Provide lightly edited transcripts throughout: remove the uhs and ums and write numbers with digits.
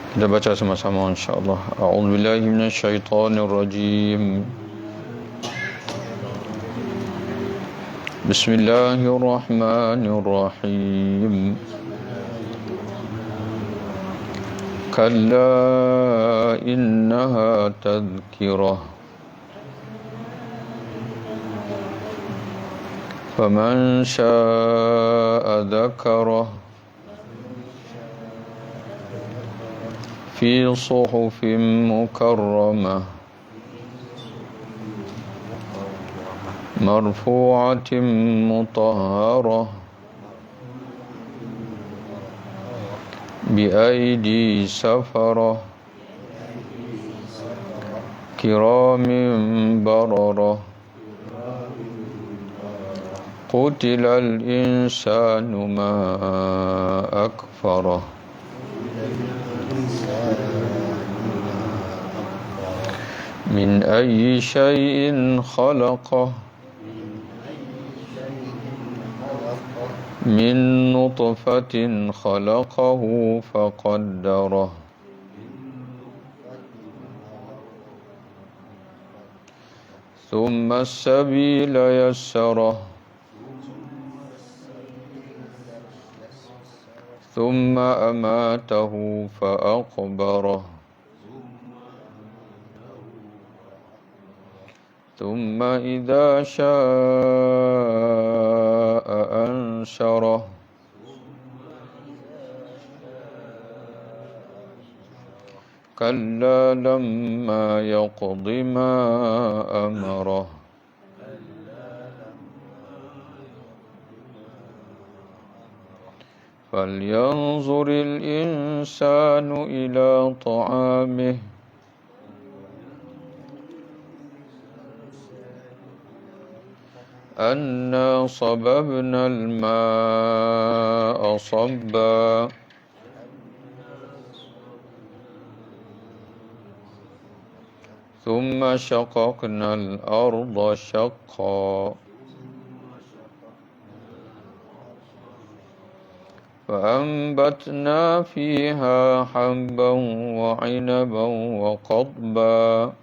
Kita baca sama-sama insyaallah. A'udzubillahi minasyaitonirrajim. Bismillahirrahmanirrahim. Kalla innaha tadhkirah. Faman syaa'a dzakarah. في صحف مكرمة مرفوعة مطهرة بأيدي سفرة كرام بررة قتل الإنسان ما أكفره من أي شيء خلقه من نطفة خلقه فقدره ثم السبيل يسره ثم أماته فأقبره ثم إذا شاء أنشره كلا لما يقض ما أمره فلينظر الإنسان إلى طعامه أنا صببنا الماء صبا ثم شققنا الأرض شقا فأنبتنا فيها حبا وعنبا وقضبا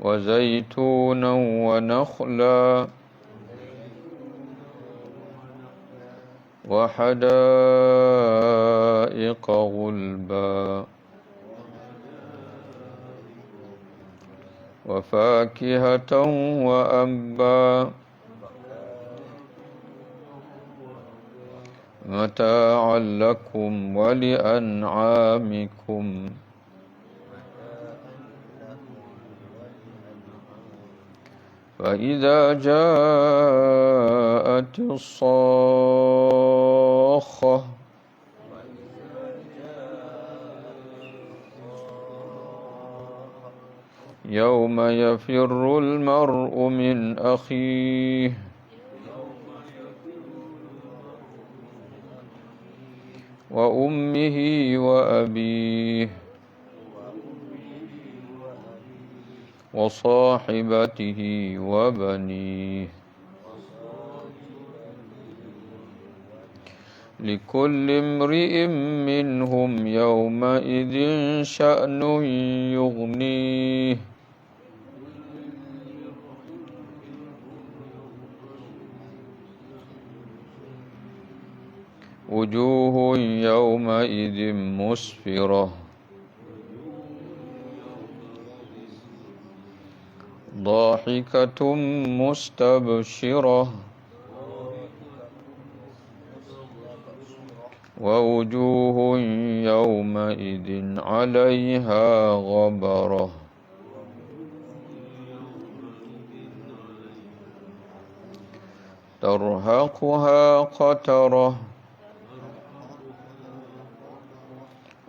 وزيتونا ونخلا وحدائق غلبا وفاكهة وأبا متاعا لكم ولأنعامكم فإذا جاءت الصاخة يوم يفر المرء من أخيه وأمه وأبيه وصاحبته وبنيه لكل امرئ منهم يومئذ شأن يغنيه وجوه يومئذ مسفرة ضاحكة مستبشرة ووجوه يومئذ عليها غبرة ترهقها قترة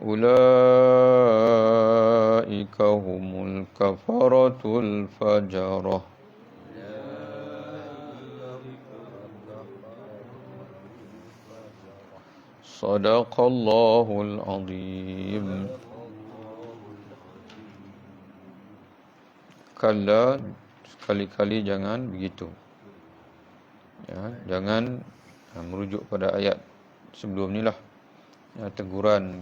أولئك هم الكفرة الفجرة. Sadaqallahul azim. Kalla, sekali-kali jangan begitu. Ya, jangan merujuk pada ayat sebelum ni lah. Ya, teguran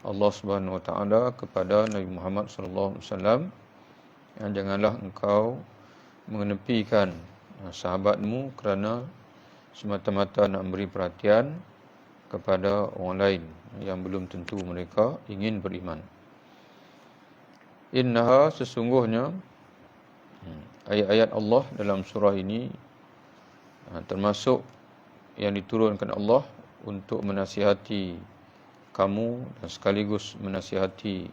Allah Subhanahu Wa Taala kepada Nabi Muhammad sallallahu alaihi wasallam, janganlah engkau mengenepikan sahabatmu kerana semata-mata nak beri perhatian kepada orang lain yang belum tentu mereka ingin beriman. Innaha, sesungguhnya ayat-ayat Allah dalam surah ini termasuk yang diturunkan Allah untuk menasihati kamu dan sekaligus menasihati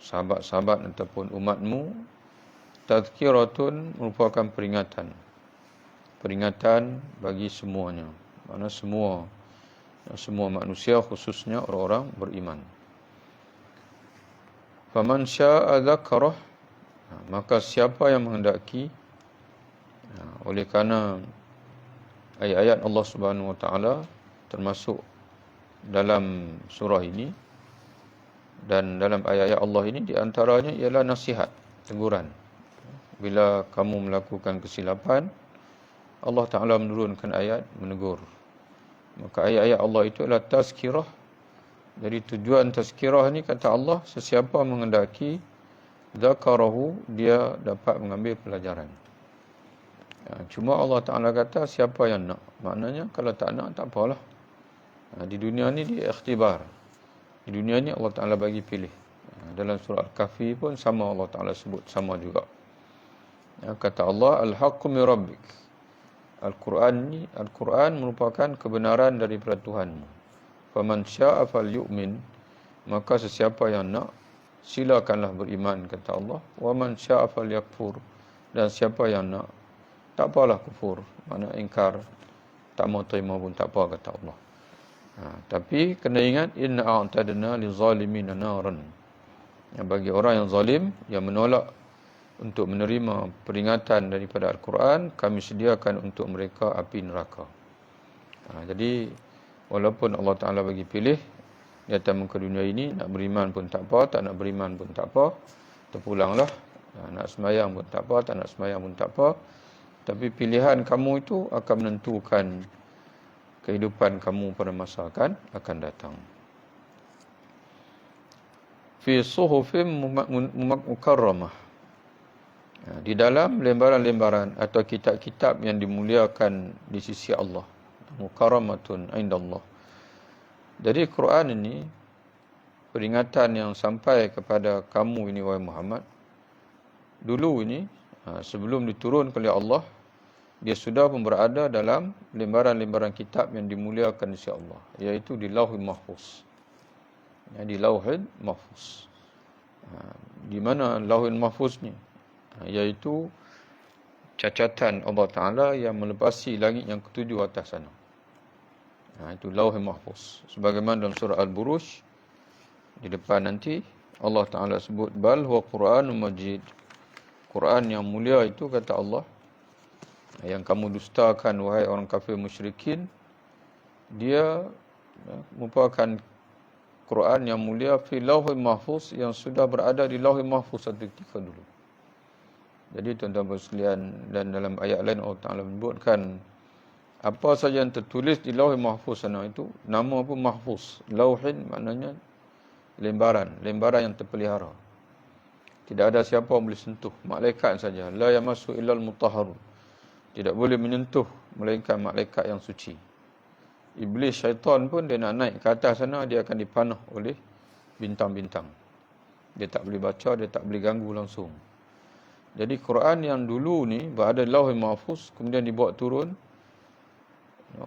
sahabat-sahabat ataupun umatmu. Tazkiratun, merupakan peringatan bagi semuanya, makna semua manusia, khususnya orang-orang beriman. Faman syaa'a dzakarah, maka siapa yang menghendaki. Oleh kerana ayat-ayat Allah Subhanahu Wa Taala termasuk dalam surah ini, dan dalam ayat-ayat Allah ini di antaranya ialah nasihat, teguran. Bila kamu melakukan kesilapan, Allah Ta'ala menurunkan ayat menegur. Maka ayat-ayat Allah itu adalah tazkirah. Jadi tujuan tazkirah ni, kata Allah, sesiapa menghendaki zakarahu, dia dapat mengambil pelajaran. Cuma Allah Ta'ala kata siapa yang nak. Maknanya kalau tak nak, tak apalah. Di dunia ni dia ikhtibar. Di dunia ni Allah Ta'ala bagi pilih. Dalam surah Al-Kahfi pun sama, Allah Ta'ala sebut sama juga. Kata Allah, Al-haqqu min rabbik. Al-Quran merupakan kebenaran daripada Tuhanmu. Faman syaa falyu'min, maka sesiapa yang nak, silakanlah beriman, kata Allah. Wa man syaa falyakfur, dan siapa yang nak, tak apalah kufur, makna ingkar, tak mau terima pun tak apa, kata Allah. Tapi kena ingat, inna a'tadna lizalimina naran. Bagi orang yang zalim, yang menolak untuk menerima peringatan daripada Al-Quran, kami sediakan untuk mereka api neraka. Jadi walaupun Allah Ta'ala bagi pilih di atas muka dunia ini, nak beriman pun tak apa, tak nak beriman pun tak apa, terpulanglah. Nak semayang pun tak apa, tak nak semayang pun tak apa. Tapi pilihan kamu itu akan menentukan kehidupan kamu pada masa akan datang. Fi suhufin mukarramah, di dalam lembaran-lembaran atau kitab-kitab yang dimuliakan di sisi Allah. Mukarramatun indallah. Jadi Quran ini peringatan yang sampai kepada kamu ini, wahai Muhammad. Dulu ini, sebelum diturunkan oleh Allah, dia sudah pun berada dalam lembaran-lembaran kitab yang dimuliakan di sisi Allah, iaitu di Lauhul Mahfuz. Di Lauhul Mahfuz. Di mana Lauhul Mahfuz ni? Iaitu cacatan Allah Ta'ala yang melepasi langit yang ketujuh atas sana. Itu Lauhul Mahfuz. Sebagaimana dalam surah Al-Buruj, di depan nanti Allah Ta'ala sebut, bal huwa Qur'anun Majid. Quran yang mulia itu, kata Allah, yang kamu dustakan, wahai orang kafir musyrikin, dia merupakan Quran yang mulia fi Lauhul Mahfuz, yang sudah berada di Lauhul Mahfuz satu ketika dulu. Jadi tuan-tuan sekalian, dan dalam ayat lain Allah Ta'ala menyebutkan apa saja yang tertulis di Lauhul Mahfuz sana itu, nama pun Mahfuz. Lauhin maknanya lembaran yang terpelihara. Tidak ada siapa yang boleh sentuh, malaikat saja. La yamassu illal mutahharun. Tidak boleh menyentuh melainkan malaikat yang suci. Iblis, syaitan pun dia nak naik ke atas sana, dia akan dipanah oleh bintang-bintang. Dia tak boleh baca, dia tak boleh ganggu langsung. Jadi Quran yang dulu ni berada di Lauhul Mahfuz, kemudian dibawa turun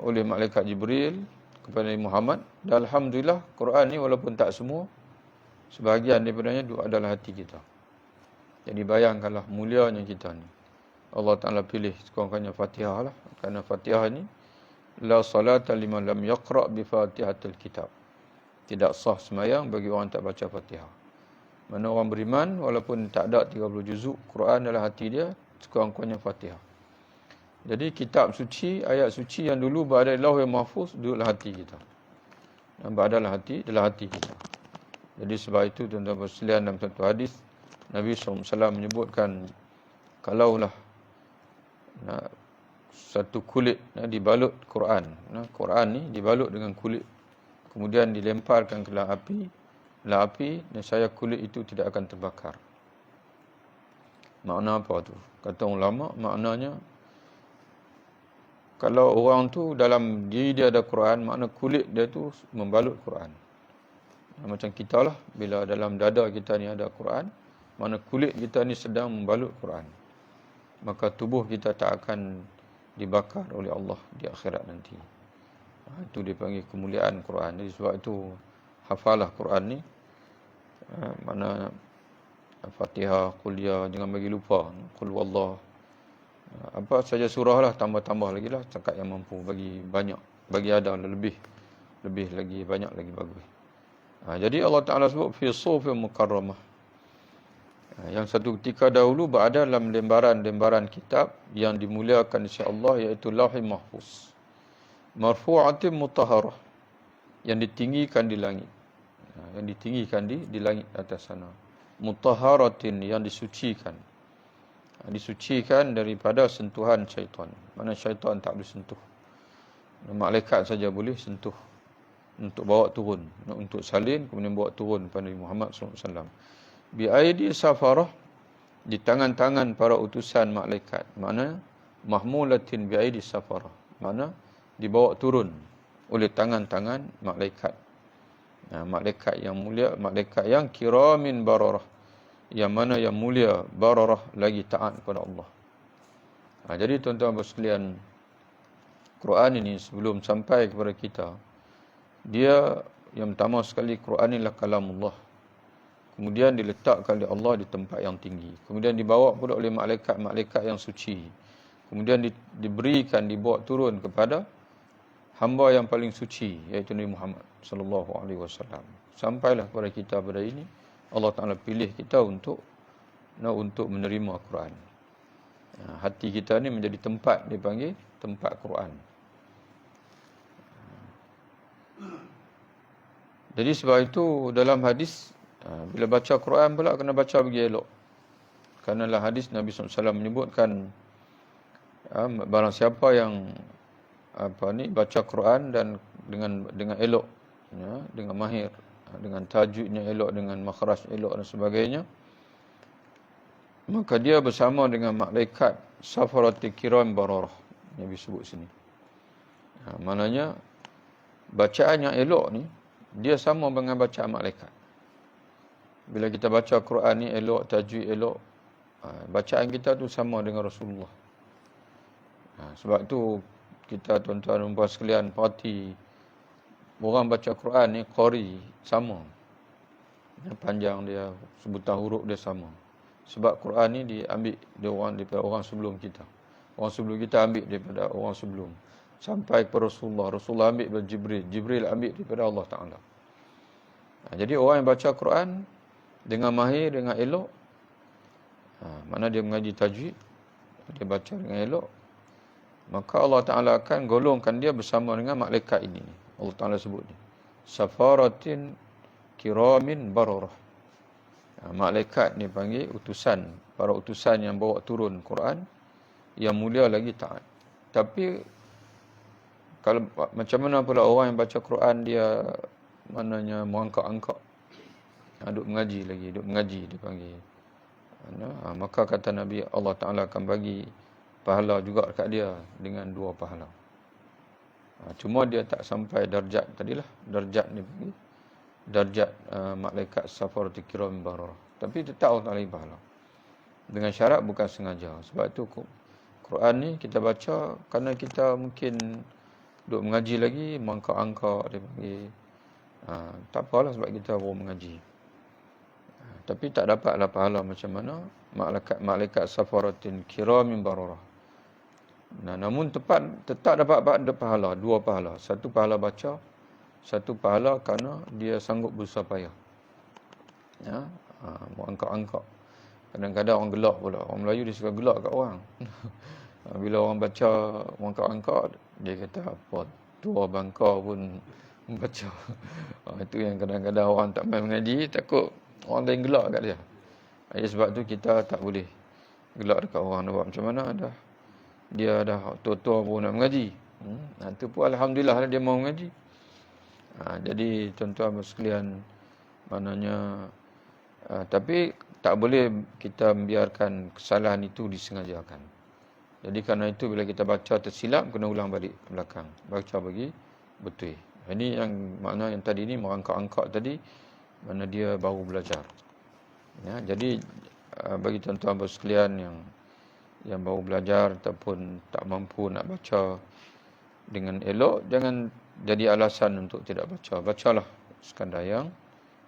oleh malaikat Jibril kepada Nabi Muhammad. Dan alhamdulillah, Quran ni walaupun tak semua, sebahagian daripadanya adalah hati kita. Jadi bayangkanlah mulianya kita ni. Allah Ta'ala pilih sekurang-kurangnya Fatihah lah. Kerana Fatihah ni, la salata liman lam yaqra' bi Fatihatil kitab. Tidak sah semayang bagi orang tak baca Fatihah. Mana orang beriman, walaupun tak ada 30 juzuk Quran dalam hati dia, sekurang-kurangnya Fatihah. Jadi kitab suci, ayat suci yang dulu berada di Lauhul Mahfuz, duduklah hati kita. Dan beradalah dalam hati kita. Jadi sebab itu, tuan-tuan sekalian, dalam satu hadis, Nabi SAW menyebutkan, kalaulah satu kulit dibalut Quran. Quran ni dibalut dengan kulit. Kemudian dilemparkan ke dalam api dan saya kulit itu tidak akan terbakar. Makna apa tu? Kata ulama, maknanya kalau orang tu dalam diri dia ada Quran, makna kulit dia tu membalut Quran. Macam kita lah, bila dalam dada kita ni ada Quran, makna kulit kita ni sedang membalut Quran. Maka tubuh kita tak akan dibakar oleh Allah di akhirat nanti. Itu dipanggil kemuliaan Quran. Jadi sebab itu hafalah Quran ni, mana Fatihah, Qul ya, jangan bagi lupa. Qul wallah. Apa saja surah lah, tambah-tambah lagi lah, cakap yang mampu, bagi banyak, bagi ada lebih lagi, banyak lagi bagus. Jadi Allah Ta'ala sebut fi sufin mukarramah. Yang satu ketika dahulu berada dalam lembaran-lembaran kitab yang dimuliakan insya Allah, iaitu Lauhul Mahfuz. Marfu'atin mutahharah, yang ditinggikan di langit. Yang ditinggikan di langit atas sana. Mutahharatin, yang disucikan. Disucikan daripada sentuhan syaitan. Mana syaitan tak boleh sentuh. Malaikat saja boleh sentuh untuk bawa turun, untuk salin, kemudian bawa turun pada Nabi Muhammad SAW. Bi aidi safarah, di tangan-tangan para utusan malaikat. Mana mahmulatin bi aidi safarah, mana dibawa turun oleh tangan-tangan malaikat. Malaikat yang mulia, malaikat yang kiramin bararah, yang mana yang mulia, bararah, lagi taat kepada Allah. Jadi tuan-tuan sekalian, Quran ini sebelum sampai kepada kita, dia yang pertama sekali, Quran inilah kalamullah. Kemudian diletakkan oleh Allah di tempat yang tinggi. Kemudian dibawa pula oleh malaikat-malaikat yang suci. Kemudian diberikan, dibawa turun kepada hamba yang paling suci, iaitu Nabi Muhammad sallallahu alaihi wasallam. Sampailah kepada kita pada ini, Allah Ta'ala pilih kita untuk menerima Quran. Hati kita ni menjadi tempat, dipanggil tempat Quran. Jadi sebab itu dalam hadis, bila baca Quran pula kena baca bagi elok. Kerana dalam hadis Nabi SAW menyebutkan, barang siapa yang baca Quran dan dengan elok, dengan mahir, dengan tajwidnya elok, dengan makhraj elok dan sebagainya, maka dia bersama dengan malaikat safaratil kiram bararah yang disebut sini. Maknanya bacaan yang elok ni dia sama dengan bacaan malaikat. Bila kita baca Quran ni elok, tajwid elok, bacaan kita tu sama dengan Rasulullah. Sebab tu kita tuan-tuan dan puan sekalian parti orang baca Quran ni qari sama. Panjang dia, sebutan huruf dia sama. Sebab Quran ni diambil daripada orang sebelum kita. Orang sebelum kita ambil daripada orang sebelum. Sampai kepada Rasulullah. Rasulullah ambil daripada Jibril. Jibril ambil daripada Allah Ta'ala. Jadi orang yang baca Quran dengan mahir, dengan elok, mana dia mengaji tajwid, dia baca dengan elok, maka Allah Ta'ala akan golongkan dia bersama dengan malaikat ini. Allah Ta'ala sebut ni, safaratin kiramin bararah. Malaikat ni panggil utusan, para utusan yang bawa turun Quran, yang mulia lagi taat. Tapi kalau macam mana pula orang yang baca Quran dia maknanya mengangkat-angkat, duk mengaji dia panggil. Maka kata Nabi, Allah Ta'ala akan bagi pahala juga dekat dia dengan 2 pahala. Cuma dia tak sampai darjat tadilah. Darjat ni panggil darjat malaikat safaratul kiram bararah. Tapi tetap Allah Ta'ala pahala. Dengan syarat bukan sengaja. Sebab itu Quran ni kita baca kerana kita mungkin duk mengaji lagi, mengangkat-angkat dia panggil. Tak apalah sebab kita baru mengaji. Tapi tak dapatlah pahala macam mana malaikat safaratin kiramin bararah. Namun tetap dapat pahala, 2 pahala. 1 pahala baca, 1 pahala kerana dia sanggup berusaha payah. Angkat-angkat. Kadang-kadang orang gelak pula. Orang Melayu dia suka gelak kat orang. Bila orang baca angkat-angkat, dia kata apa, 2 bangka pun baca. Itu yang kadang-kadang orang tak main mengaji, takut orang lain gelak kat dia. Sebab tu kita tak boleh gelak dekat orang. Nampak macam mana dah dia dah tua-tua pun nak mengaji. Itu pun alhamdulillah dia mau mengaji. Jadi tuan-tuan sekalian, maknanya tapi tak boleh kita membiarkan kesalahan itu disengajakan. Jadi kerana itu bila kita baca tersilap, kena ulang balik ke belakang. Baca bagi betul. Ini yang makna yang tadi ni merangkak-angkak tadi, mana dia baru belajar. Ya, jadi bagi tuan-tuan sekalian yang baru belajar ataupun tak mampu nak baca dengan elok, jangan jadi alasan untuk tidak baca. Bacalah sekadar yang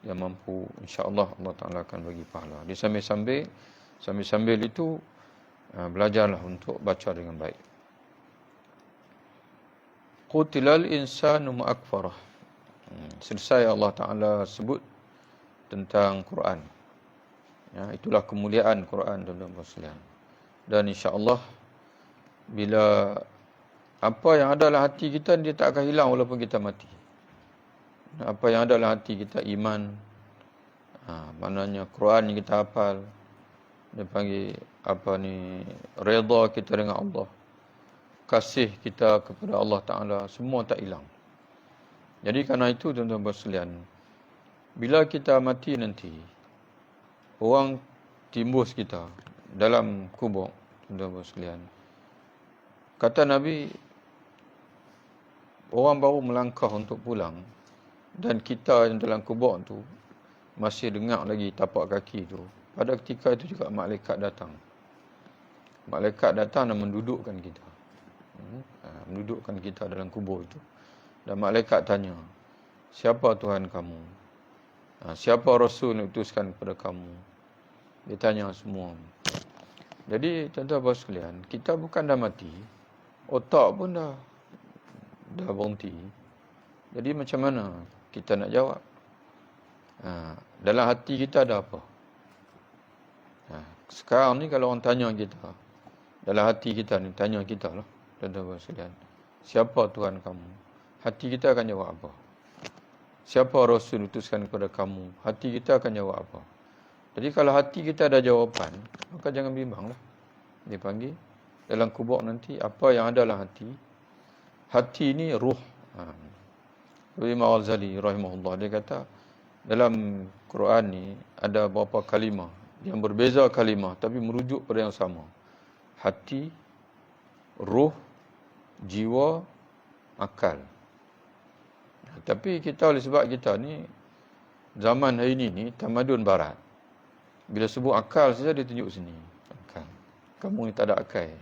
mampu, insya-Allah Allah Taala akan bagi pahala. Di sambil itu belajarlah untuk baca dengan baik. Qutilal insanu ma akfarah. Selesai Allah Taala sebut tentang Quran. Ya, itulah kemuliaan Quran dalam Islam. Dan insya-Allah bila apa yang ada dalam hati kita, dia tak akan hilang walaupun kita mati. Apa yang ada dalam hati kita, iman, maknanya Quran yang kita hafal, dia panggil redha kita dengan Allah, kasih kita kepada Allah Ta'ala, semua tak hilang. Jadi kerana itu tuan-tuan sekalian, bila kita mati nanti, orang timbus kita dalam kubur, tuan-tuan sekalian, kata Nabi, orang baru melangkah untuk pulang, dan kita yang dalam kubur tu masih dengar lagi tapak kaki tu. Pada ketika itu juga malaikat datang. Malaikat datang dan mendudukkan kita. Mendudukkan kita dalam kubur itu. Dan malaikat tanya, siapa Tuhan kamu? Siapa Rasul yang utuskan kepada kamu? Dia tanya semua. Jadi tuan-tuan sekalian, kita bukan dah mati, otak pun dah berhenti. Jadi macam mana kita nak jawab? Dalam hati kita ada apa? Sekarang ni kalau orang tanya kita, dalam hati kita ni, tanya kita lah, tuan-tuan sekalian, siapa Tuhan kamu? Hati kita akan jawab apa? Siapa Rasul utuskan kepada kamu? Hati kita akan jawab apa? Jadi kalau hati kita ada jawapan, maka jangan bimbang lah. Dia panggil dalam kubur nanti, apa yang ada dalam hati. Hati ni ruh. Imam Al-Ghazali rahimahullah, dia kata dalam Quran ni ada beberapa kalimah yang berbeza kalimah tapi merujuk pada yang sama. Hati, ruh, jiwa, akal. Tapi kita oleh sebab kita ni zaman hari ni tamadun barat, bila sebut akal saja dia tunjuk sini. Akal. Kamu ni tak ada akal.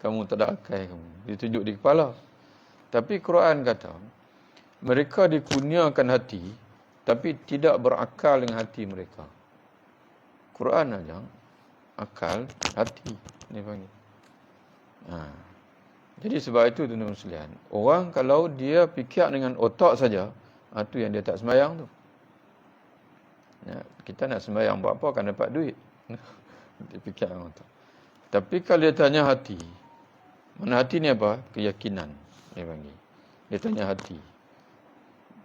Kamu tak ada akal kamu. Dia tunjuk di kepala. Tapi Quran kata mereka dikurniakan hati tapi tidak berakal dengan hati mereka. Quran aja akal, hati dia panggil. Jadi sebab itu tuan-tuan sekalian, orang kalau dia fikir dengan otak saja, itu yang dia tak sembahyang tu. Ya, kita nak sembahyang buat apa? Kan dapat duit. Dia fikir dengan otak. Tapi kalau dia tanya hati, mana hati ni apa? Keyakinan dia panggil. Dia tanya hati,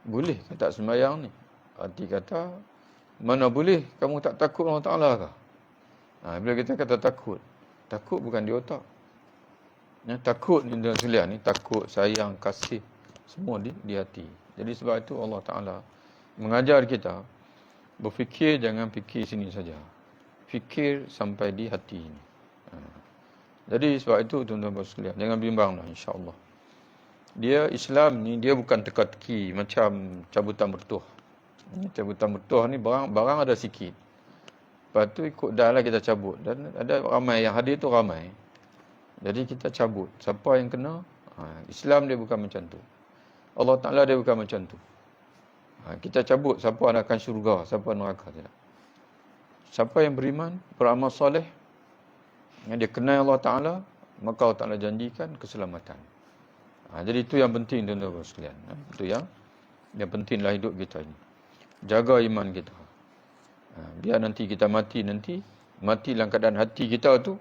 boleh ke tak sembahyang ni? Hati kata, mana boleh, kamu tak takut Allah Ta'ala ke? Bila kita kata takut bukan di otak. Ya, takut ni dalam sekalian ni, takut, sayang, kasih, semua di hati. Jadi sebab itu Allah Ta'ala mengajar kita, berfikir jangan fikir sini saja. Fikir sampai di hati ini. Jadi sebab itu tuan-tuan sekalian, jangan bimbanglah insya-Allah. Dia Islam ni dia bukan teka-teki macam cabutan bertuah. Cabutan bertuah ni barang ada sikit. Lepas tu ikut dah lah kita cabut. Dan ada ramai yang hadir tu ramai. Jadi kita cabut. Siapa yang kena? Islam dia bukan macam tu. Allah Ta'ala dia bukan macam tu. Kita cabut siapa yang akan syurga, siapa neraka tidak. Siapa yang beriman, beramal soleh, yang dia kenal Allah Ta'ala, maka Allah Ta'ala janjikan keselamatan. Jadi itu yang penting tuan-tuan sekalian. Itu yang pentinglah hidup kita ini. Jaga iman kita. Biar nanti kita mati dalam keadaan hati kita tu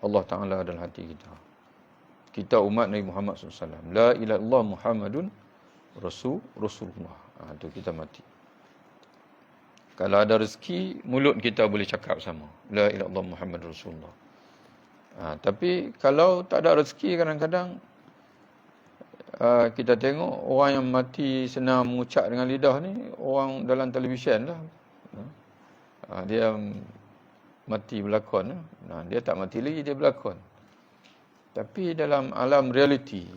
Allah Ta'ala dalam hati kita. Kita umat Nabi Muhammad SAW. La ilaha illallah Muhammadun Rasulullah. Itu kita mati. Kalau ada rezeki, mulut kita boleh cakap sama. La ilaha illallah Muhammadun Rasulullah. Tapi kalau tak ada rezeki, kadang-kadang kita tengok orang yang mati senang mengucap dengan lidah ni, orang dalam televisyen lah. Dia mati berlakon. Dia tak mati lagi, dia berlakon. Tapi dalam alam realiti,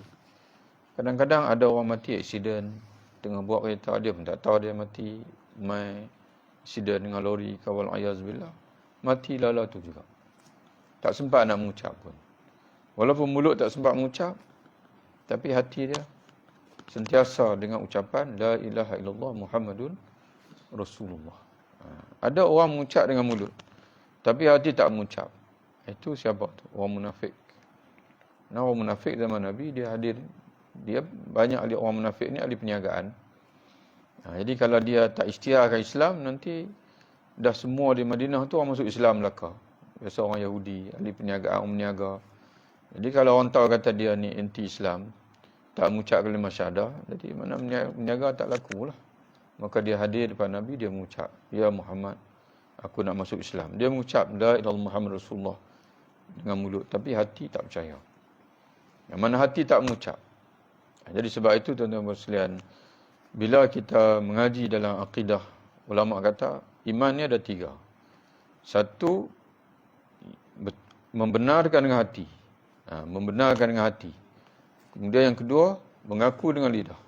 kadang-kadang ada orang mati aksiden, tengah buat kereta, dia pun tak tahu dia mati. Mai aksiden dengan lori, kawal ayazbillah. Mati lala tu juga. Tak sempat nak mengucap pun. Walaupun mulut tak sempat mengucap, tapi hati dia sentiasa dengan ucapan La ilaha illallah Muhammadun Rasulullah. Ada orang mengucap dengan mulut, tapi hati tak mengucap. Itu siapa tu? Orang munafik. Orang munafik zaman Nabi, dia hadir. Dia banyak ahli orang munafik ni ahli perniagaan. Jadi kalau dia tak isytiharkan Islam, nanti dah semua di Madinah tu orang masuk Islam belaka. Biasa orang Yahudi, ahli perniagaan, orang meniaga. Jadi kalau orang tahu kata dia ni anti-Islam, tak mengucap kalimah syahadah, jadi mana meniaga tak laku lah. Maka dia hadir depan Nabi, dia mengucap, Ya Muhammad, aku nak masuk Islam. Dia mengucap, La ilaha Muhammad Rasulullah dengan mulut, tapi hati tak percaya. Yang mana hati tak mengucap. Jadi sebab itu tuan-tuan sekalian, bila kita mengaji dalam akidah, ulama kata, iman ni ada 3. Satu, membenarkan dengan hati. Membenarkan dengan hati. Kemudian yang kedua, mengaku dengan lidah.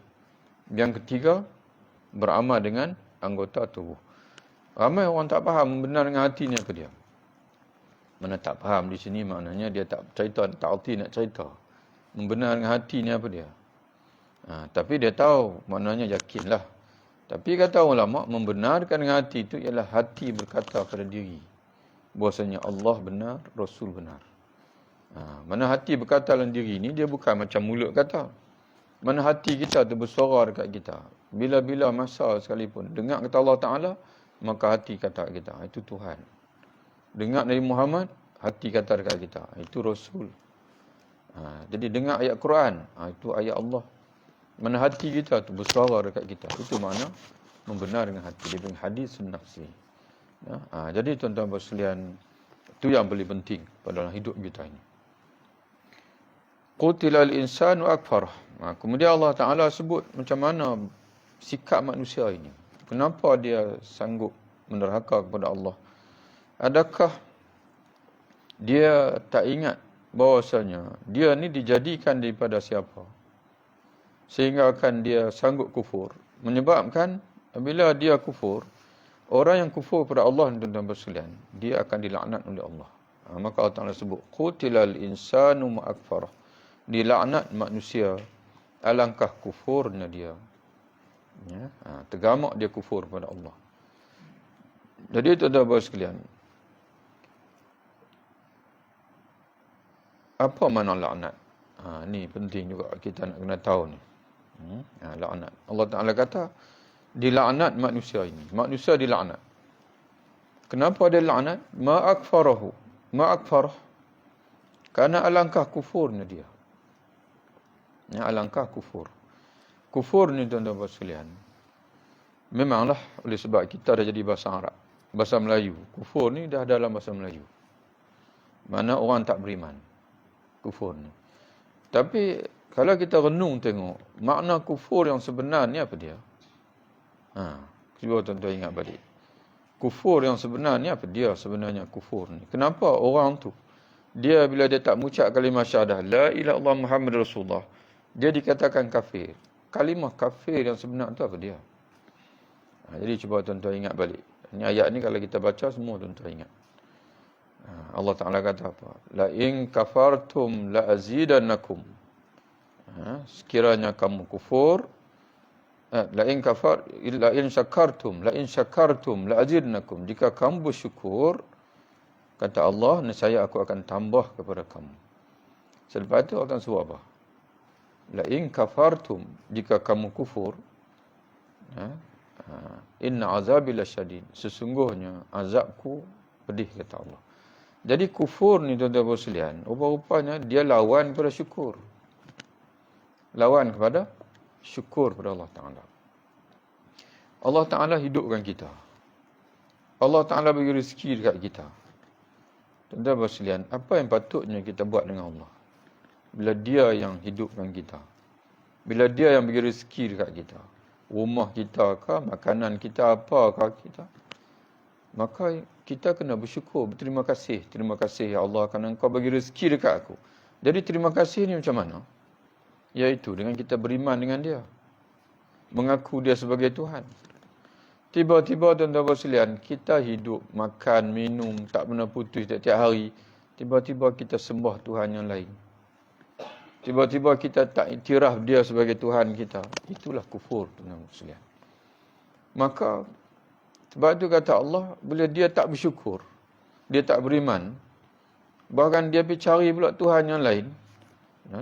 Yang ketiga, beramal dengan anggota tubuh. Ramai orang tak faham membenar dengan hati ni apa dia. Mana tak faham di sini maknanya dia tak cerita, tak erti nak cerita. Membenar dengan hati ni apa dia. Tapi dia tahu maknanya yakinlah. Tapi kata ulama, membenarkan dengan hati itu ialah hati berkata pada diri bahwasanya Allah benar, Rasul benar. Mana hati berkata dalam diri ni, dia bukan macam mulut kata. Mana hati kita tu bersuara dekat kita. Bila-bila masa sekalipun dengar kata Allah Ta'ala, maka hati kata kita, itu Tuhan. Dengar Nabi Muhammad, hati kata dekat kita, itu Rasul. Jadi dengar ayat Quran, itu ayat Allah. Mana hati kita tu bersuara dekat kita, itu makna membenar dengan hati. Dia dengan hadis nafsi. Jadi tuan-tuan sekalian, itu yang paling penting pada dalam hidup kita ini. Qutilal insanu akfarah. Kemudian Allah Ta'ala sebut macam mana sikap manusia ini. Kenapa dia sanggup menderhaka kepada Allah? Adakah dia tak ingat bahawasanya dia ni dijadikan daripada siapa? Sehingga akan dia sanggup kufur. Menyebabkan bila dia kufur, orang yang kufur kepada Allah, tuan-tuan sekalian, dia akan dilaknat oleh Allah. Maka Allah Ta'ala sebut, Qutilal insanu ma'akfarah. Dilaknat manusia, alangkah kufurnya dia. Tergamak dia kufur kepada Allah. Jadi tuan-tuan sekalian, apa makna laknat? Ni penting juga kita nak kena tahu ni. Laknat. Allah Ta'ala kata, dilaknat manusia ini. Manusia dilaknat. Kenapa dia laknat? Ma'akfarahu. Ma'akfarah. Karena alangkah kufurnya dia. Alangkah kufur. Kufur ni tuan-tuan sekalian, memanglah oleh sebab kita dah jadi bahasa Arab, bahasa Melayu. Kufur ni dah dalam bahasa Melayu. Mana orang tak beriman. Kufur ni. Tapi kalau kita renung tengok, makna kufur yang sebenarnya apa dia? Cuba tuan-tuan ingat balik. Kufur yang sebenarnya apa dia sebenarnya kufur ni? Kenapa orang tu, dia bila dia tak mengucap kalimah syahadah, La ilaha illallah Muhammad Rasulullah, dia dikatakan kafir. Kalimah kafir yang sebenar tu apa dia? Jadi cuba tuan-tuan ingat balik. Ini ayat ni kalau kita baca semua tuan-tuan ingat. Allah Ta'ala kata apa? La in kafartum la azidannakum. Sekiranya kamu kufur, la in syakartum la azidannakum. Jika kamu bersyukur, kata Allah, nescaya aku akan tambah kepada kamu. Selepas itu Allah sebut apa? La in kafartum, jika kamu kufur, inna azabi lasyadid, sesungguhnya azabku pedih, kata Allah. Jadi kufur ni tuan-tuan sekalian, rupa-rupanya dia lawan kepada syukur. Lawan kepada syukur kepada Allah Ta'ala. Allah Ta'ala hidupkan kita. Allah Ta'ala bagi rezeki dekat kita. Tuan-tuan sekalian, apa yang patutnya kita buat dengan Allah? Bila dia yang hidupkan kita. Bila dia yang bagi rezeki dekat kita. Rumah kita kah, makanan kita apakah kita. Maka kita kena bersyukur, berterima kasih. Terima kasih ya Allah kerana engkau bagi rezeki dekat aku. Jadi terima kasih ni macam mana? Iaitu dengan kita beriman dengan dia. Mengaku dia sebagai Tuhan. Tiba-tiba tuan-tuan sekalian, kita hidup, makan, minum, tak pernah putus tiap-tiap hari. Tiba-tiba kita sembah Tuhan yang lain. Tiba-tiba kita tak iktiraf dia sebagai Tuhan kita. Itulah kufur, tuan-tuan sekalian. Maka, sebab itu kata Allah, bila dia tak bersyukur, dia tak beriman, bahkan dia pergi cari pula Tuhan yang lain.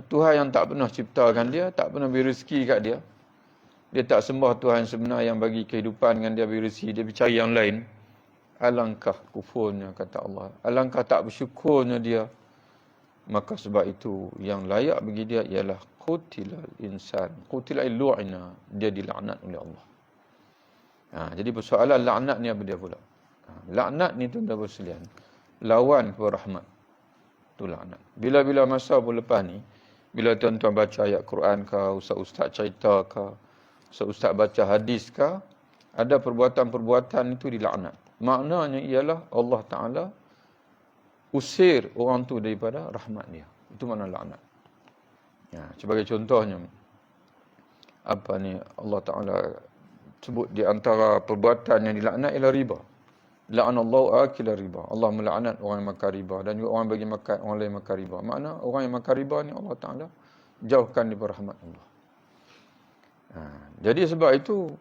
Tuhan yang tak pernah ciptakan dia, tak pernah beri rezeki kat dia. Dia tak sembah Tuhan sebenar yang bagi kehidupan dengan dia beri rezeki. Dia pergi cari yang lain. Alangkah kufurnya, kata Allah. Alangkah tak bersyukurnya dia. Maka sebab itu, yang layak bagi dia ialah qutilal insan. Qutilal lu'ina. Dia dilaknat oleh Allah. Jadi persoalan laknat ni apa dia pula? Laknat ni tuan-tuan sekalian, lawan kepada rahmat. Itu laknat. Bila-bila masa pun lepas ni, bila tuan-tuan baca ayat Quran ke, ustaz-ustaz cerita ke, ustaz baca hadis ke, ada perbuatan-perbuatan itu dilaknat. Maknanya ialah Allah Ta'ala usir orang tu daripada rahmat dia. Itu makna laknat. Sebagai contohnya, apa ni Allah Ta'ala sebut di antara perbuatan yang dilaknat ialah riba. La'anallahu akila riba. Allah melaknat orang yang makan riba dan juga orang bagi makan orang lain makan riba. Makna orang yang makan riba ni Allah Ta'ala jauhkan daripada rahmat Allah. Jadi sebab itu,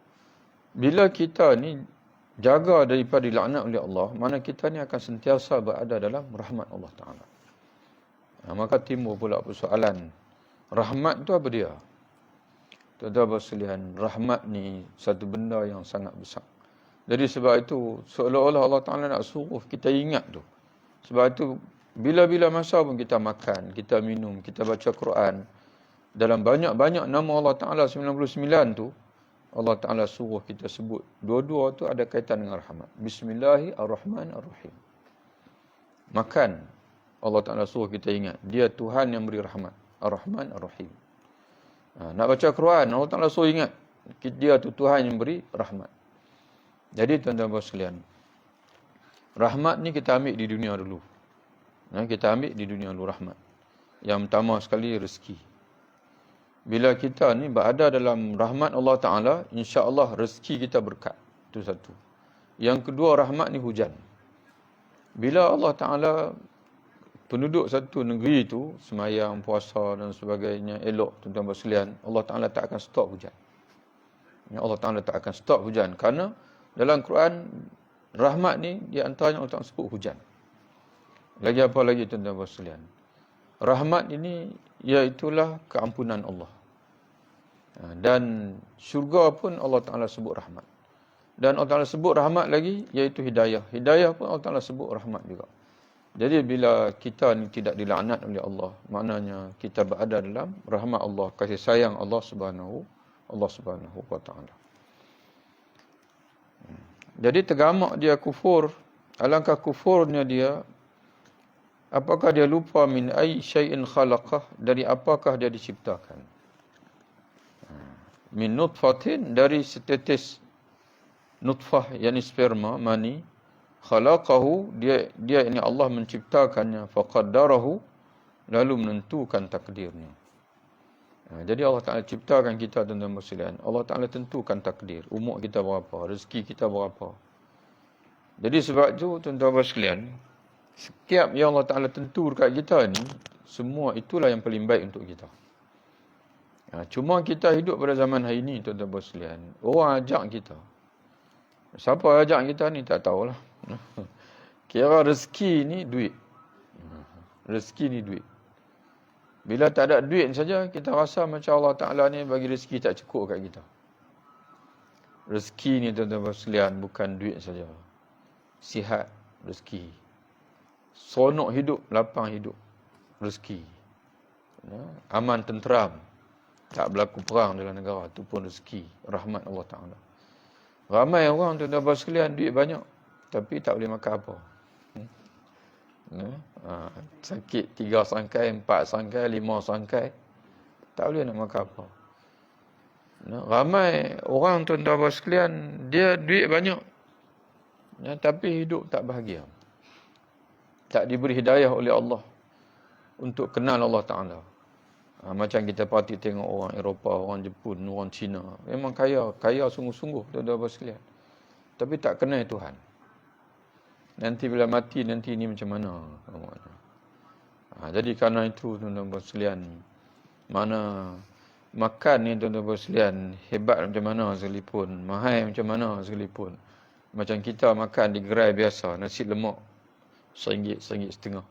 bila kita ni jaga daripada dilaknat oleh Allah, mana kita ni akan sentiasa berada dalam rahmat Allah Ta'ala. Maka timbul pula persoalan, rahmat tu apa dia? Tuan-tuan sekalian, rahmat ni satu benda yang sangat besar. Jadi sebab itu, seolah-olah Allah Ta'ala nak suruh kita ingat tu. Sebab itu, bila-bila masa pun kita makan, kita minum, kita baca Quran, dalam banyak-banyak nama Allah Ta'ala 99 tu, Allah Ta'ala suruh kita sebut. Dua-dua tu ada kaitan dengan rahmat. Bismillahirrahmanirrahim. Makan. Allah Ta'ala suruh kita ingat. Dia Tuhan yang beri rahmat. Ar-Rahman Ar-Rahim. Nak baca Quran, Allah Ta'ala suruh ingat. Dia tu Tuhan yang beri rahmat. Jadi tuan-tuan sekalian, rahmat ni kita ambil di dunia dulu. Kita ambil di dunia dulu rahmat. Yang pertama sekali rezeki. Bila kita ni berada dalam rahmat Allah Ta'ala, insya-Allah rezeki kita berkat. Itu satu. Yang kedua, rahmat ni hujan. Bila Allah Ta'ala, penduduk satu negeri itu, semayang, puasa dan sebagainya, elok, tuan-tuan sekalian, Allah Ta'ala tak akan stop hujan. Allah Ta'ala tak akan stop hujan. Kerana dalam Quran, rahmat ni, di antaranya Allah Ta'ala sebut hujan. Lagi apa lagi tuan-tuan sekalian? Rahmat ini, iaitulah keampunan Allah. Dan syurga pun Allah Ta'ala sebut rahmat. Dan Allah Ta'ala sebut rahmat lagi, iaitu hidayah. Hidayah pun Allah Ta'ala sebut rahmat juga. Jadi bila kita ni tidak dilaknat oleh Allah, maknanya kita berada dalam rahmat Allah, kasih sayang Allah Subhanahu wa Ta'ala. Jadi tergamak dia kufur. Alangkah kufurnya dia, apakah dia lupa min ay syai'in khalaqah, dari apakah dia diciptakan? Min nutfatin, dari setetes nutfah, yakni sperma, mani. Khalaqahu, dia ini Allah menciptakannya. Faqaddarahu, lalu menentukan takdirnya. Jadi Allah Ta'ala ciptakan kita, tuan-tuan sekalian. Allah Ta'ala tentukan takdir. Umur kita berapa, rezeki kita berapa. Jadi sebab itu, tuan-tuan sekalian, setiap yang Allah Ta'ala tentu dekat kita ni, semua itulah yang paling baik untuk kita. Cuma kita hidup pada zaman hari ini, tuan-tuan sekalian. Orang ajak kita. Siapa ajak kita ni, tak tahulah. Kira rezeki ni duit. Rezeki ni duit. Bila tak ada duit saja, kita rasa macam Allah Ta'ala ni bagi rezeki tak cukup kat kita. Rezeki ni, tuan-tuan sekalian, bukan duit saja. Sihat, rezeki. Seronok hidup, lapang hidup, rezeki. Aman, tenteram. Tak berlaku perang dalam negara. Itu pun rezeki. Rahmat Allah Ta'ala. Ramai orang, tuan-tuan sekalian, duit banyak. Tapi tak boleh makan apa. Sakit 3 sangkai, 4 sangkai, 5 sangkai, tak boleh nak makan apa. Ramai orang tuan-tuan dan sekalian, dia duit banyak, tapi hidup tak bahagia. Tak diberi hidayah oleh Allah untuk kenal Allah Ta'ala. Macam kita parti tengok orang Eropah, orang Jepun, orang Cina. Memang kaya sungguh-sungguh tuan-tuan dan sekalian. Tapi tak kenal Tuhan. Nanti bila mati, nanti ini macam mana? Jadi kerana itu tuan-tuan dan sekalian, mana makan ni tuan-tuan dan sekalian, hebat macam mana sekalipun, mahal macam mana sekalipun. Macam kita makan di gerai biasa, nasi lemak RM1, RM1.50.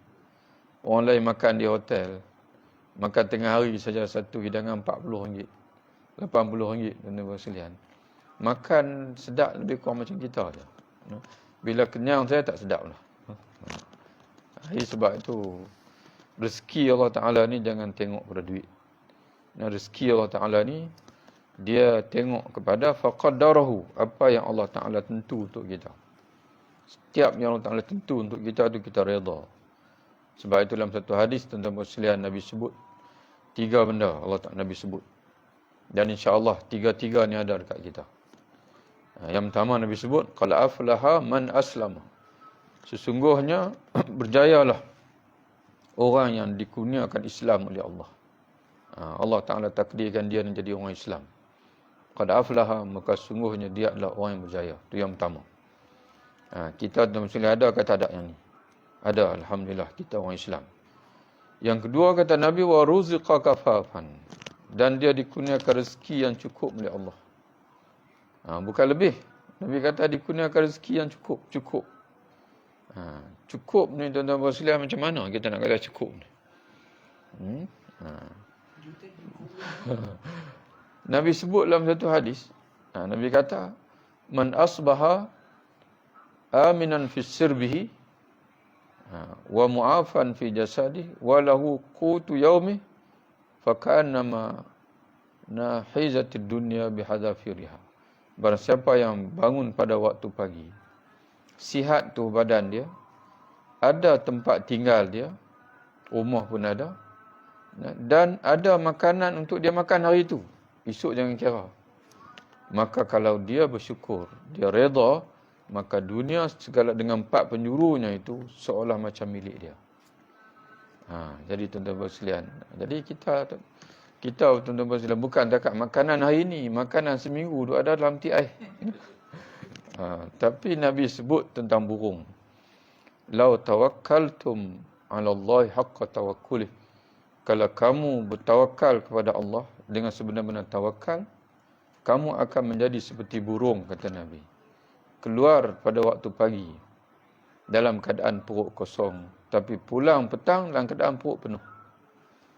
Orang lain makan di hotel, makan tengah hari saja satu hidangan RM40, RM80 tuan-tuan dan sekalian. Makan sedap lebih kurang macam kita je. Bila kenyang saya tak sedap lah. Sebab itu rezeki Allah Ta'ala ni jangan tengok pada duit. Rezeki Allah Ta'ala ni dia tengok kepada faqaddarahu, apa yang Allah Ta'ala tentu untuk kita. Setiap yang Allah Ta'ala tentu untuk kita tu kita reda. Sebab itu dalam satu hadis tentang sekalian Nabi sebut 3 benda Allah Ta'ala Nabi sebut. Dan insya-Allah 3-3 ni ada dekat kita. Yang pertama Nabi sebut qad aflaha man aslama. Sesungguhnya berjayalah orang yang dikurniakan Islam oleh Allah. Allah Ta'ala takdirkan dia menjadi orang Islam. Qad aflaha, maka sungguhnya dia adalah orang yang berjaya. Itu yang pertama. Kita mesti ada kata ada yang ni. Ada, alhamdulillah kita orang Islam. Yang kedua kata Nabi wa ruziqa kafafan, dan dia dikurniakan rezeki yang cukup oleh Allah. Bukan lebih. Nabi kata dikurniakan rezeki yang cukup. Cukup ni tuan-tuan dan sekalian, macam mana kita nak kata cukup ni? Nabi sebut dalam satu hadis, Nabi kata man asbaha aminan fi sirbihi wa mu'afan fi jasadi wa lahu qutu yaumi fa ka'annama nahizatid dunya bihadafiriha. Barang siapa yang bangun pada waktu pagi, sihat tu badan dia, ada tempat tinggal dia, rumah pun ada, dan ada makanan untuk dia makan hari itu, esok jangan kira. Maka kalau dia bersyukur, dia reda, maka dunia segala dengan 4 penjurunya itu seolah macam milik dia. Jadi tuan-tuan sekalian, jadi kita tuan-tuan sekalian, bukan takat makanan hari ini, makanan seminggu tu ada dalam tiai. Tapi Nabi sebut tentang burung. Lau tawakkaltum 'ala Allah haqqa tawakkulih. Kalau kamu bertawakal kepada Allah dengan sebenar-benar tawakal, kamu akan menjadi seperti burung, kata Nabi. Keluar pada waktu pagi dalam keadaan perut kosong, tapi pulang petang dalam keadaan perut penuh.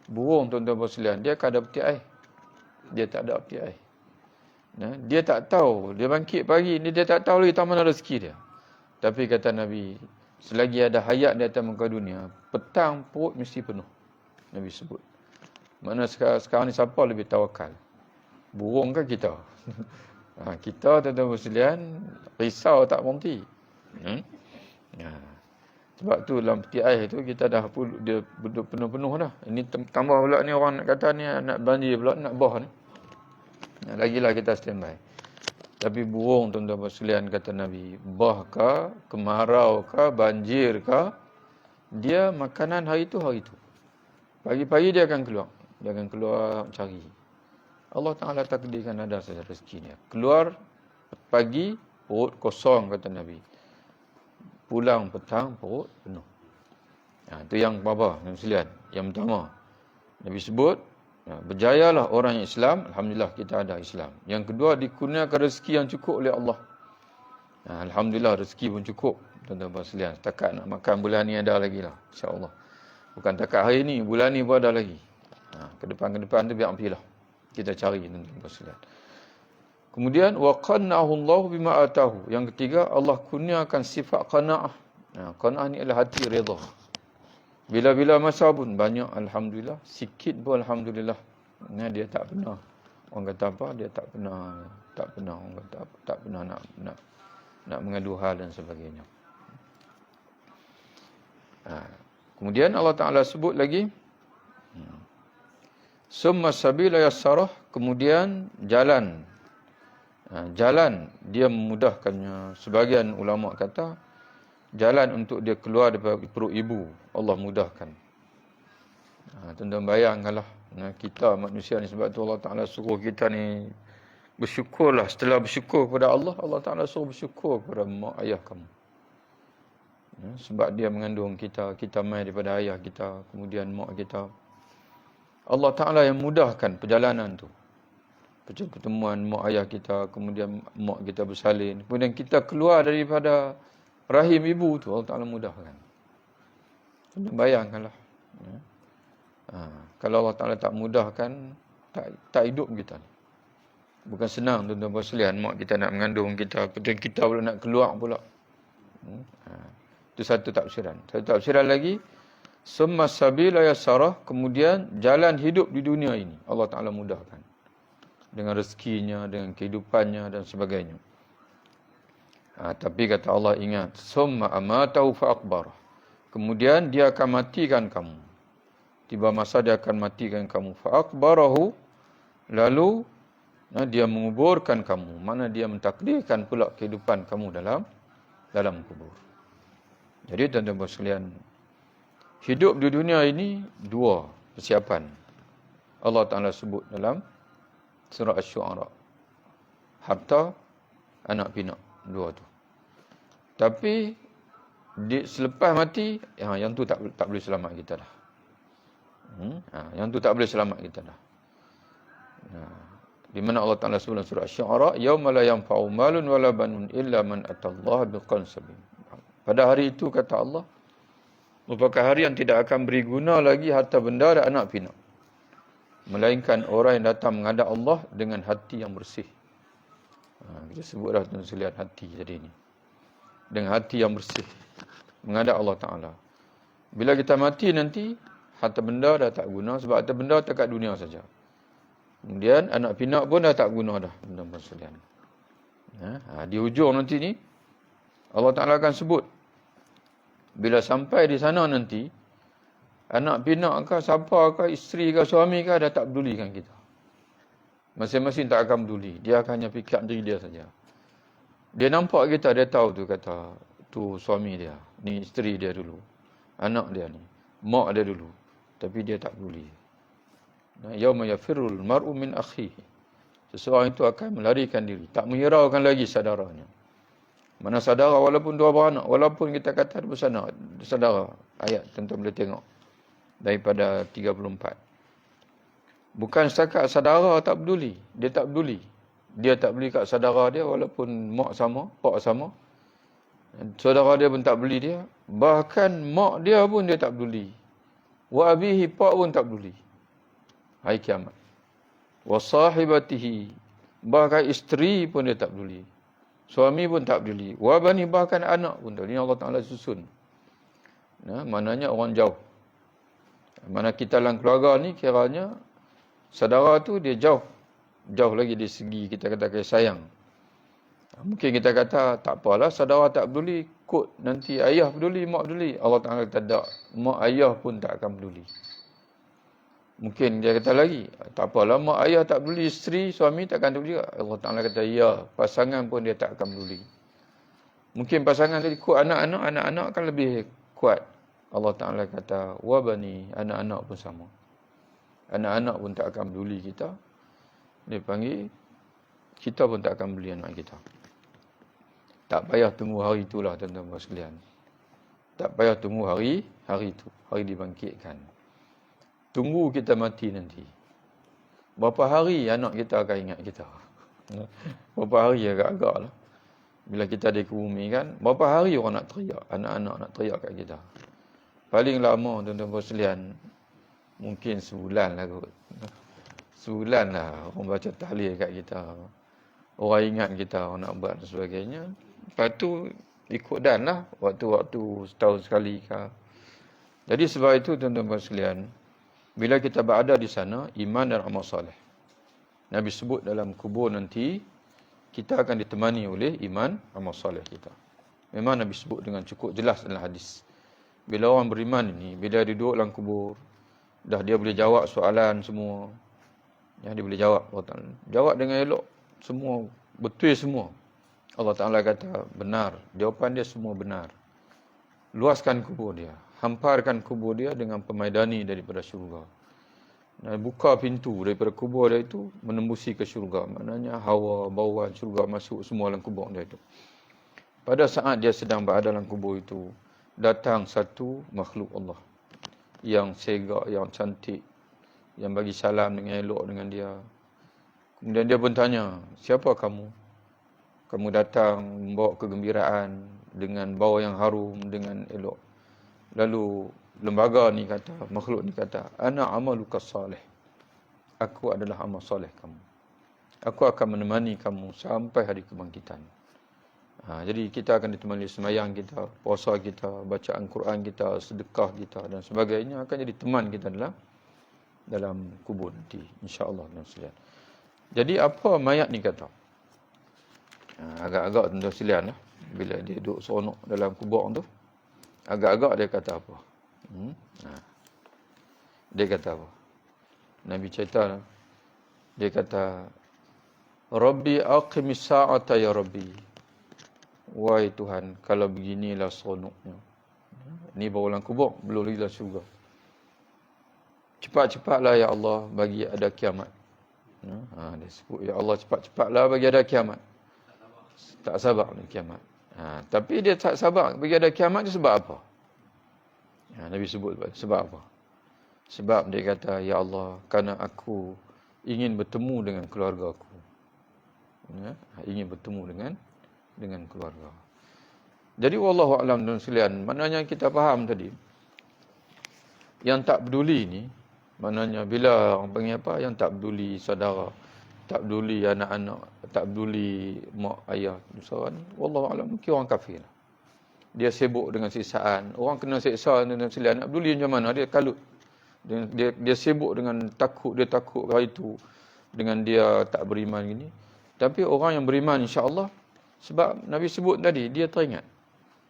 Burung tuan-tuan sekalian, dia akan ada peti air. Dia tak ada peti air. Dia tak tahu, dia bangkit pagi ni, dia tak tahu lagi tak mana rezeki dia. Tapi kata Nabi, selagi ada hayat di atas muka dunia, petang perut mesti penuh. Nabi sebut. Mana sekarang ni siapa lebih tawakal? Burung ke kita? Kita tuan-tuan sekalian risau tak berhenti. Sebab tu dalam peti air tu kita dah dia penuh-penuh dah. Ini tambah pula ni orang nak kata ni nak banjir pula, nak bah ni. Lagilah kita standby. Tapi burung tuan-tuan sekalian kata Nabi, bah ke, kemarau ke, banjir ke, dia makanan hari itu. Pagi-pagi dia akan keluar. Dia akan keluar cari. Allah Ta'ala takdirkan ada saja rezeki dia. Keluar pagi, perut kosong, kata Nabi. Pulang petang, perut penuh. Itu yang apa? Yang pertama, Nabi sebut, berjayalah orang yang Islam. Alhamdulillah kita ada Islam. Yang kedua, dikurniakan rezeki yang cukup oleh Allah. Alhamdulillah rezeki pun cukup. Tuan-tuan sekalian, setakat nak makan bulan ni ada lagi lah, insya-Allah. Bukan takat hari ni, bulan ni pun ada lagi. Ke depan tu biar ampilah. Kita cari tuan-tuan sekalian. Kemudian wa qanna'ahu Allah bima atahu. Yang ketiga, Allah kurniakan sifat qanaah. Qanaah ni adalah hati redha. Bila-bila masa pun banyak alhamdulillah, sikit pun alhamdulillah. Dia tak pernah orang kata apa, dia tak pernah orang kata apa, tak pernah nak mengadu hal dan sebagainya. Kemudian Allah Ta'ala sebut lagi, summa sabila yassarah, kemudian jalan. Jalan dia memudahkannya. Sebagian ulama kata jalan untuk dia keluar daripada perut ibu Allah mudahkan. Tuan-tuan bayangkanlah, kita manusia ni, sebab tu Allah Ta'ala suruh kita ni bersyukurlah. Setelah bersyukur kepada Allah, Allah Ta'ala suruh bersyukur kepada mak ayah kamu. Sebab dia mengandung kita, kita mai daripada ayah kita, kemudian mak kita. Allah Ta'ala yang mudahkan perjalanan tu. Pertemuan mak ayah kita, kemudian mak kita bersalin, kemudian kita keluar daripada rahim ibu tu, Allah Ta'ala mudahkan. Bayangkanlah. Kalau Allah Ta'ala tak mudahkan, tak hidup kita. Bukan senang tuan-tuan sekalian, mak kita nak mengandung kita, kemudian kita pula nak keluar pula. Itu satu tafsiran. Satu tafsiran lagi, summa sabila yassarah, kemudian jalan hidup di dunia ini Allah Ta'ala mudahkan. Dengan rezekinya, dengan kehidupannya dan sebagainya. Tapi kata Allah, ingat, summa amatahu fa'akbarah, kemudian dia akan matikan kamu. Tiba masa dia akan matikan kamu. Fa'akbarahu, lalu dia menguburkan kamu. Mana dia mentakdirkan pula kehidupan kamu dalam kubur. Jadi tuan-tuan sekalian, hidup di dunia ini dua persiapan. Allah Ta'ala sebut dalam surah Asy-Syu'ara. Harta, anak pinak, dua tu. Tapi selepas mati, yang tu tak boleh selamat kita dah. Yang tu tak boleh selamat kita dah. Di mana Allah Ta'ala sebut dalam surah Asy-Syu'ara, yauma la yanfa'u malun wala banun illa man atallaha biqalbin salim. Pada hari itu, kata Allah, merupakan hari yang tidak akan beri guna lagi harta benda dan anak pinak, melainkan orang yang datang menghadap Allah dengan hati yang bersih. Kita sebut dah tuan sekalian, hati tadi ni. Dengan hati yang bersih, menghadap Allah Ta'ala. Bila kita mati nanti, harta benda dah tak guna, sebab harta benda dekat dunia saja. Kemudian anak pinak pun dah tak guna dah, tuan-tuan sekalian. Di hujung nanti ni, Allah Ta'ala akan sebut, bila sampai di sana nanti, anak pinak ke, siapa ke, isteri ke, suami ke, dah tak pedulikan kita. Masing-masing tak akan peduli. Dia akan hanya fikir diri dia saja. Dia nampak kita, dia tahu tu, kata, tu suami dia, ni isteri dia dulu, anak dia ni, mak dia dulu. Tapi dia tak peduli. Yauma yafirrul mar'u min akhihi. Seseorang itu akan melarikan diri, tak menghiraukan lagi saudaranya. Mana saudara walaupun dua beranak, walaupun kita kata ada saudara. Ayat tuan-tuan boleh tengok daripada 34. Bukan setakat saudara tak peduli, dia tak peduli. Dia tak peduli kat saudara dia walaupun mak sama, pak sama. Saudara dia pun tak peduli dia, bahkan mak dia pun dia tak peduli. Wa abihi, pak pun tak peduli. Hari kiamat. Wa sahibatihi, bahkan isteri pun dia tak peduli. Suami pun tak peduli. Wa bani, bahkan anak pun tak peduli. Ini Allah Ta'ala susun. Maknanya orang jauh. Mana kita dalam keluarga ni kiranya saudara tu dia jauh. Jauh lagi dari segi kita kata kasih sayang. Mungkin kita kata tak apalah, saudara tak peduli, kot nanti ayah peduli, mak peduli. Allah Ta'ala kata tak. Mak ayah pun tak akan peduli. Mungkin dia kata lagi, tak apalah, mak ayah tak peduli, isteri, suami tak akan peduli juga. Allah Ta'ala kata, ya, pasangan pun dia tak akan peduli. Mungkin pasangan tadi kuat anak-anak kan lebih kuat. Allah Ta'ala kata, wa bani, anak-anak pun sama. Anak-anak pun tak akan peduli kita. Dia panggil, kita pun tak akan peduli anak kita. Tak payah tunggu hari itulah, tuan-tuan sekalian. Tak payah tunggu hari itu, hari dibangkitkan. Tunggu kita mati nanti. Berapa hari anak kita akan ingat kita? Berapa hari agak-agak lah. Bila kita ada ke bumi kan, berapa hari orang nak teriak, anak-anak nak teriak kat kita. Paling lama tuan-tuan sekalian, mungkin sebulan lah kot. Sebulan lah orang baca tahlil kat kita. Orang ingat kita, orang nak buat dan sebagainya. Lepas tu ikut dan lah, waktu-waktu setahun sekali kah. Jadi sebab itu tuan-tuan sekalian, bila kita berada di sana, iman dan amal soleh. Nabi sebut dalam kubur nanti, kita akan ditemani oleh iman, amal soleh kita. Memang Nabi sebut dengan cukup jelas dalam hadis. Bila orang beriman ni, bila dia duduk dalam kubur, dah dia boleh jawab soalan semua. Yang dia boleh jawab. Allah Ta'ala jawab dengan elok. Semua, betul semua. Allah Ta'ala kata benar. Jawapan dia semua benar. Luaskan kubur dia. Hamparkan kubur dia dengan pemaidani daripada syurga. Dan buka pintu daripada kubur dia itu, menembusi ke syurga. Maknanya hawa, bauan syurga masuk semua dalam kubur dia itu. Pada saat dia sedang berada dalam kubur itu, datang satu makhluk Allah yang segak, yang cantik, yang bagi salam dengan elok dengan dia. Kemudian dia pun tanya, siapa kamu? Kamu datang membawa kegembiraan dengan bau yang harum, dengan elok. Lalu lembaga ni kata, makhluk ni kata, ana amaluka salih. Aku adalah amal soleh kamu. Aku akan menemani kamu sampai hari kebangkitan. Jadi kita akan ditemani semayang kita, puasa kita, bacaan Quran kita, sedekah kita dan sebagainya akan jadi teman kita dalam kubur nanti, insya-Allah dan sekalian. Jadi apa mayat ni kata? Agak-agak tuan-tuan sekalian lah, bila dia duduk seronok dalam kubur tu, agak-agak dia kata apa? Dia kata apa? Nabi cerita, dia kata, Rabbi aqimis sa'ata ya Rabbi. Wahai Tuhan, kalau beginilah seronoknya. Ini baru dalam kubur, belum lagi dalam syurga. Cepat-cepatlah ya Allah bagi ada kiamat. Dia sebut, ya Allah cepat-cepatlah bagi ada kiamat. Tak sabar nak kiamat. Tapi dia tak sabar bagi ada kiamat tu sebab apa? Nabi sebut sebab apa? Sebab dia kata, ya Allah, kerana aku ingin bertemu dengan keluarga aku. Ingin bertemu dengan keluarga. Jadi wallahu a'lam dan sekalian, maknanya kita faham tadi, yang tak peduli ni, maknanya bila orang panggil apa, yang tak peduli saudara, tak peduli anak-anak, tak peduli mak ayah, saudara ni, wallahu a'lam, mungkin orang kafir. Dia sibuk dengan siksaan. Orang kena siksa dan sekalian, nak peduli macam mana, dia kalut. Dia sibuk dengan takut, dia takut hari itu dengan dia tak beriman gini. Tapi orang yang beriman insya-Allah, sebab Nabi sebut tadi, dia teringat.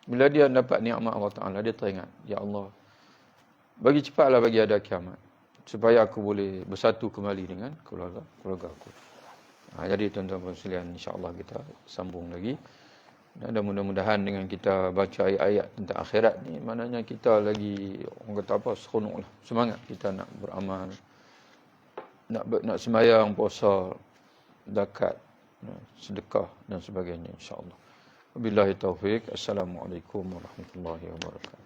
Bila dia dapat nikmat Allah Ta'ala, dia teringat. Ya Allah, bagi cepatlah bagi ada kiamat. Supaya aku boleh bersatu kembali dengan keluarga aku. Jadi tuan-tuan dan sekalian, insya-Allah kita sambung lagi. Dan mudah-mudahan dengan kita baca ayat-ayat tentang akhirat ni, maknanya kita lagi, orang kata apa, seronok lah. Semangat kita nak beramal. Nak sembahyang, puasa, zakat, sedekah dan sebagainya insya-Allah. Wabillahi taufik. Assalamualaikum warahmatullahi wabarakatuh.